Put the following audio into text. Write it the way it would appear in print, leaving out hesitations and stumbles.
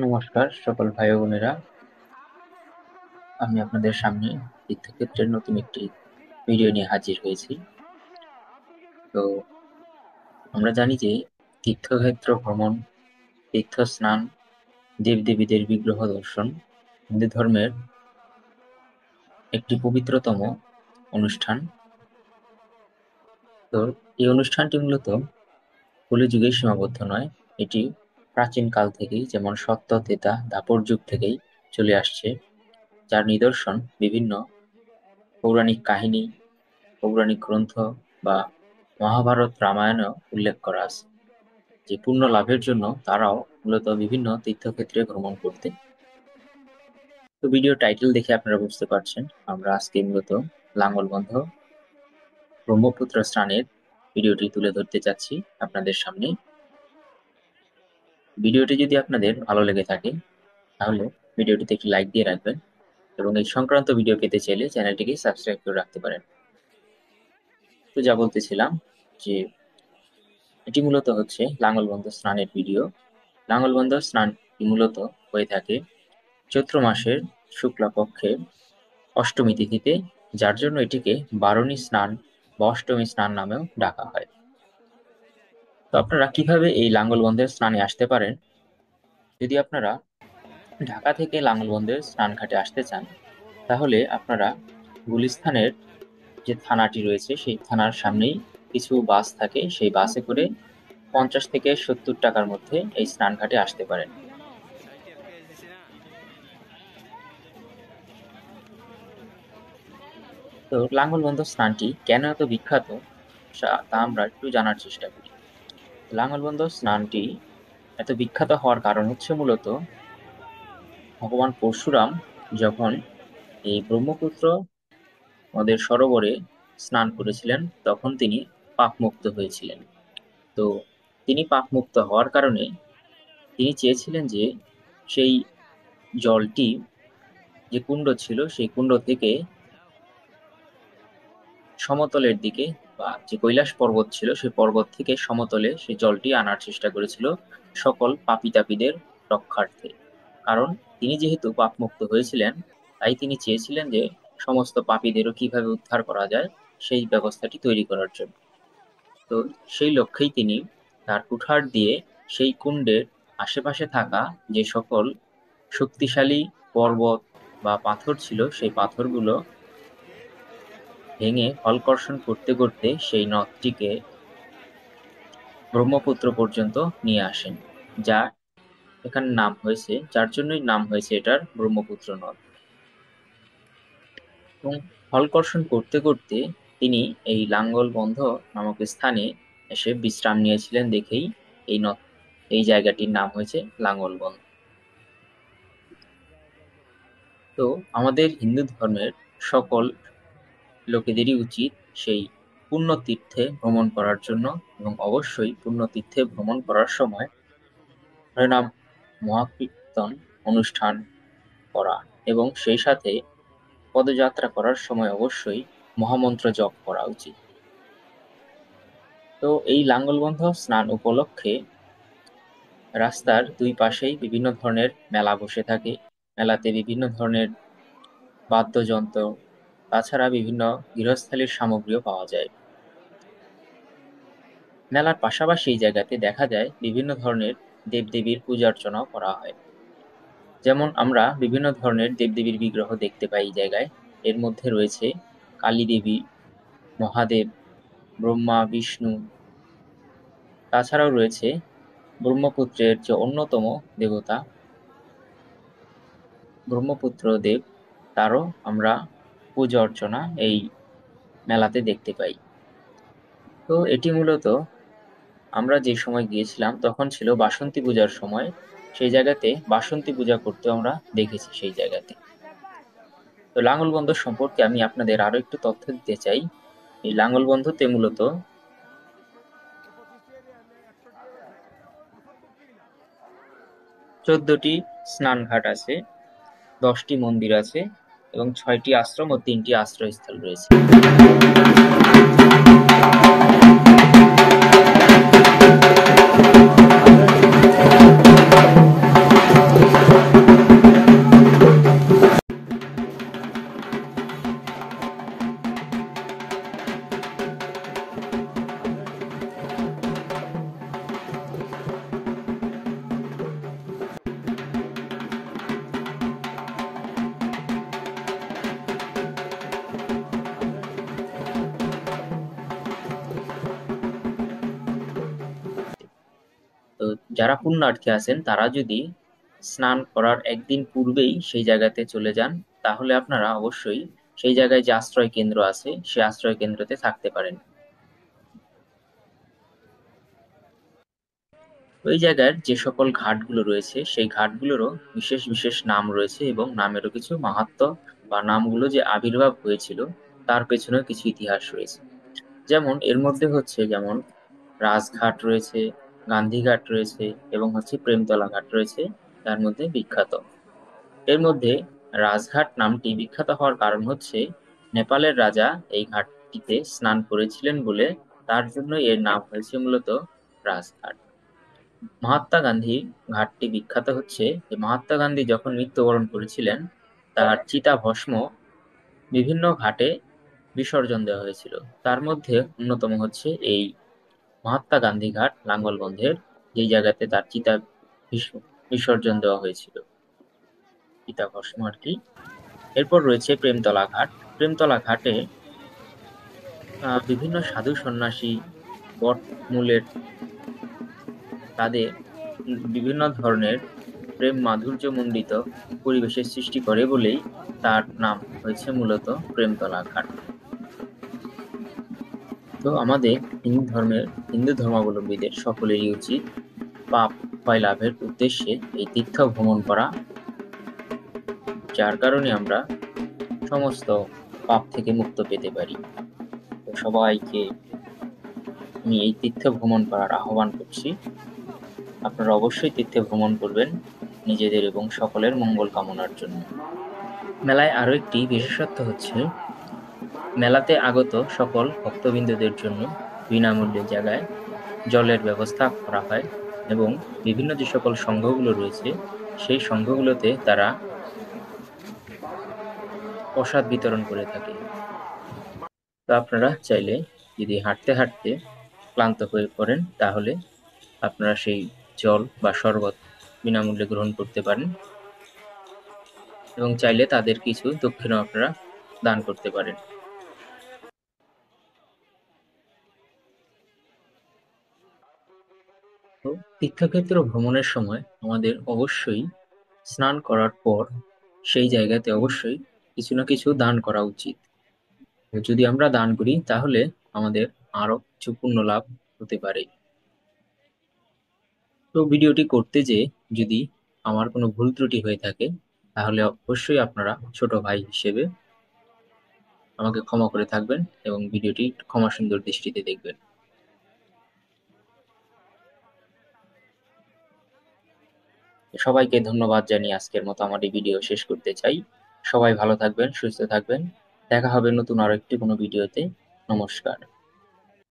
নমস্কার সকল ভাই ও বোনেরা, আমি আপনাদের সামনে তীর্থক্ষেত্রের নতুন একটি ভিডিও নিয়ে হাজির হয়েছি। তো আমরা জানি যে তীর্থক্ষেত্র ভ্রমণ, তীর্থ স্নান, দেবদেবীদের বিগ্রহ দর্শন হিন্দু ধর্মের একটি পবিত্রতম অনুষ্ঠান। তো এই অনুষ্ঠানটি মূলত কলিযুগে সীমাবদ্ধ নয়, এটি প্রাচীন কাল থেকেই, যেমন সত্য, ত্রেতা, দ্বাপর যুগ থেকেই চলে আসছে, যার নিদর্শন বিভিন্ন পৌরাণিক কাহিনী, পৌরাণিক গ্রন্থ বা মহাভারত, রামায়ণেও উল্লেখ করা আছে যে পুণ্য লাভের জন্য তারাও মূলত বিভিন্ন তীর্থক্ষেত্রে ভ্রমণ করতেন। তো ভিডিও টাইটেল দেখে আপনারা বুঝতে পারছেন আমরা আজকে মূলত লাঙ্গলবন্ধ ব্রহ্মপুত্র স্নানের ভিডিওটি তুলে ধরতে চাচ্ছি আপনাদের সামনে। ভিডিওটি যদি আপনাদের ভালো লেগে থাকে তাহলে ভিডিওটিতে একটি লাইক দিয়ে রাখবেন এবং এই সংক্রান্ত ভিডিও পেতে চাইলে চ্যানেলটিকে সাবস্ক্রাইব করে রাখতে পারেন। তো যা বলতেছিলাম যে এটি মূলত হচ্ছে লাঙ্গলবন্ধ স্নানের ভিডিও। লাঙ্গলবন্ধ স্নানটি মূলত হয়ে থাকে চৈত্র মাসের শুক্লাপক্ষের অষ্টমী তিথিতে, যার জন্য এটিকে বারণী স্নান বা অষ্টমী স্নান নামেও ডাকা হয়। তো আপনারা কিভাবে এই লাঙ্গলবন্ধের স্নানে আসতে পারেন? যদি আপনারা ঢাকা থেকে লাঙ্গলবন্ধের স্নান ঘাটে আসতে চান তাহলে আপনারা গুলিস্তানের যে থানাটি রয়েছে সেই থানার সামনেই কিছু বাস থাকে, সেই বাসে করে 50 থেকে 70 টাকার মধ্যে এই স্নান ঘাটে আসতে পারেন। তো লাঙ্গলবন্ধ স্নানটি কেন এত বিখ্যাত তা আমরা একটু জানার চেষ্টা করি। লাঙ্গলবন্ধ স্নানটি এত বিখ্যাত হওয়ার কারণ হচ্ছে মূলত ভগবান পরশুরাম যখন এই ব্রহ্মপুত্র নদের সরোবরে স্নান করেছিলেন তখন তিনি পাপমুক্ত হয়েছিলেন। তো তিনি পাপমুক্ত হওয়ার কারণে তিনি চেয়েছিলেন যে সেই জলটি, যে কুণ্ড ছিল সেই কুণ্ড থেকে সমতলের দিকে, বা যে কৈলাস পর্বত ছিল সেই পর্বত থেকে সমতলে সেই জলটি আনার চেষ্টা করেছিল সকল পাপী তাপীদের রক্ষার্থে। কারণ তিনি যেহেতু পাপমুক্ত হয়েছিলেন তাই তিনি চেয়েছিলেন যে সমস্ত পাপীদেরও কিভাবে উদ্ধার করা যায় সেই ব্যবস্থাটি তৈরি করার জন্য। তো সেই লক্ষ্যেই তিনি তার কুঠার দিয়ে সেই কুণ্ডের আশেপাশে থাকা যে সকল শক্তিশালী পর্বত বা পাথর ছিল সেই পাথরগুলো ভেঙে ফলকর্ষণ করতে করতে সেই নদটিকে ব্রহ্মপুত্র পর্যন্ত নিয়ে আসেন, যা এখানে নাম হয়েছে, যার জন্যই নাম হয়েছে এটার ব্রহ্মপুত্র নদ। এবং ফলকর্ষণ করতে করতে তিনি এই লাঙ্গলবন্ধ নামক স্থানে এসে বিশ্রাম নিয়েছিলেন দেখেই এই জায়গাটির নাম হয়েছে লাঙ্গলবন্ধ। তো আমাদের হিন্দু ধর্মের সকল লোকেদেরই উচিত সেই পুণ্যতীর্থে ভ্রমণ করার জন্য, এবং অবশ্যই পুণ্যতীর্থে ভ্রমণ করার সময় হরিনাম মহাকীর্তন অনুষ্ঠান করা এবং সেই সাথে পদযাত্রা করার সময় অবশ্যই মহামন্ত্র জপ করা উচিত। তো এই লাঙ্গলবন্ধ স্নান উপলক্ষে রাস্তার দুই পাশেই বিভিন্ন ধরনের মেলা বসে থাকে। মেলাতে বিভিন্ন ধরনের বাদ্যযন্ত্র, তাছাড়া বিভিন্ন গৃহস্থালির সামগ্রীও পাওয়া যায়। মেলার পাশাপাশি এই জায়গাতে দেখা যায় বিভিন্ন ধরনের দেবদেবীর পূজা অর্চনাও করা হয়। যেমন আমরা বিভিন্ন ধরনের দেবদেবীর বিগ্রহ দেখতে পাই এই জায়গায়। এর মধ্যে রয়েছে কালী দেবী, মহাদেব, ব্রহ্মা, বিষ্ণু, তাছাড়াও রয়েছে ব্রহ্মপুত্রের যে অন্যতম দেবতা ব্রহ্মপুত্র দেব, তারও আমরা পূজা অর্চনা এই মেলাতে দেখতে পাই। তো এটি মূলত আমরা যে সময় গিয়েছিলাম তখন ছিল বাসন্তী পূজার সময়, সেই জায়গাতে বাসন্তী পূজা করতে আমরা দেখেছি সেই জায়গাতে। তো লাঙ্গলবন্ধ সম্পর্কে আমি আপনাদের আরো একটু তথ্য দিতে চাই। এই লাঙ্গলবন্ধতে মূলত 14টি স্নানঘাট আছে, 10টি মন্দির আছে এবং 6টি আশ্রম ও 3টি আশ্রয়স্থল রয়েছে। যারা পুণ্যার্থী আছেন তারা যদি স্নান করার একদিন পূর্বেই সেই জায়গাতে চলে যান, তাহলে আপনারা অবশ্যই সেই জায়গায় যে আশ্রয় কেন্দ্র আছে সেই আশ্রয় কেন্দ্রতে থাকতে পারেন। ওই জায়গার যে সকল ঘাটগুলো রয়েছে সেই ঘাটগুলোরও বিশেষ বিশেষ নাম রয়েছে এবং নামেরও কিছু মাহাত্ম্য বা নামগুলো যে আবির্ভাব হয়েছিল তার পেছনেও কিছু ইতিহাস রয়েছে। যেমন এর মধ্যে হচ্ছে যেমন রাজঘাট রয়েছে, গান্ধীঘাট রয়েছে এবং হচ্ছে প্রেমতলা ঘাট রয়েছে, তার মধ্যে বিখ্যাত। এর মধ্যে রাজঘাট নামটি বিখ্যাত হওয়ার কারণ হচ্ছে নেপালের রাজা এই ঘাটটিতে স্নান করেছিলেন বলে তার জন্য এর নাম হয়েছে মূলত রাজঘাট। মহাত্মা গান্ধী ঘাটটি বিখ্যাত হচ্ছে যে মহাত্মা গান্ধী যখন মৃত্যুবরণ করেছিলেন তার চিতাভস্ম বিভিন্ন ঘাটে বিসর্জন দেওয়া হয়েছিল। তার মধ্যে অন্যতম হচ্ছে এই মহাত্মা গান্ধী ঘাট লাঙ্গলবন্ধের, যেই জায়গাতে তার চিতা বিসর্জন দেওয়া হয়েছিল, চিতাভস্ম আর কি। এরপর রয়েছে প্রেমতলা ঘাট। প্রেমতলা ঘাটে বিভিন্ন সাধু সন্ন্যাসী বটমূলের তাদের বিভিন্ন ধরনের প্রেম মাধুর্যমণ্ডিত পরিবেশের সৃষ্টি করে বলেই তার নাম হয়েছে মূলত প্রেমতলা ঘাট। তো আমাদের হিন্দু ধর্মাবলম্বীদের সকলেরই উচিত পাপ ক্ষয় লাভের উদ্দেশ্যে এই তীর্থ ভ্রমণ করা, যার কারণে আমরা সমস্ত পাপ থেকে মুক্ত পেতে পারি। তো সবাইকে আমি এই তীর্থ ভ্রমণ করার আহ্বান করছি। আপনারা অবশ্যই তীর্থে ভ্রমণ করবেন নিজেদের এবং সকলের মঙ্গল কামনার জন্য। মেলায় আরো একটি বিশেষত্ব হচ্ছে মেলাতে আগত সকল ভক্তবৃন্দদের জন্য বিনামূল্যে জায়গায় জলের ব্যবস্থা করা হয় এবং বিভিন্ন যে সকল সংঘগুলো রয়েছে সেই সংঘগুলোতে তারা প্রসাদ বিতরণ করে থাকে। তো আপনারা চাইলে যদি হাঁটতে হাঁটতে ক্লান্ত হয়ে পড়েন তাহলে আপনারা সেই জল বা শরবত বিনামূল্যে গ্রহণ করতে পারেন এবং চাইলে তাদের কিছু দক্ষিণা আপনারা দান করতে পারেন। তো তীর্থক্ষেত্র ভ্রমণের সময় আমাদের অবশ্যই স্নান করার পর সেই জায়গাতে অবশ্যই কিছু না কিছু দান করা উচিত। যদি আমরা দান করি তাহলে আমাদের আরো কিছু পুণ্য লাভ হতে পারে। তো ভিডিওটি করতে যেয়ে যদি আমার কোনো ভুল ত্রুটি হয়ে থাকে তাহলে অবশ্যই আপনারা ছোট ভাই হিসেবে আমাকে ক্ষমা করে থাকবেন এবং ভিডিওটি ক্ষমা সুন্দর দৃষ্টিতে দেখবেন। সবাইকে ধন্যবাদ জানিয়ে আজকের মতো আমার এই ভিডিও শেষ করতে চাই। সবাই ভালো থাকবেন, সুস্থ থাকবেন। দেখা হবে নতুন আরো একটি কোনো ভিডিওতে। নমস্কার।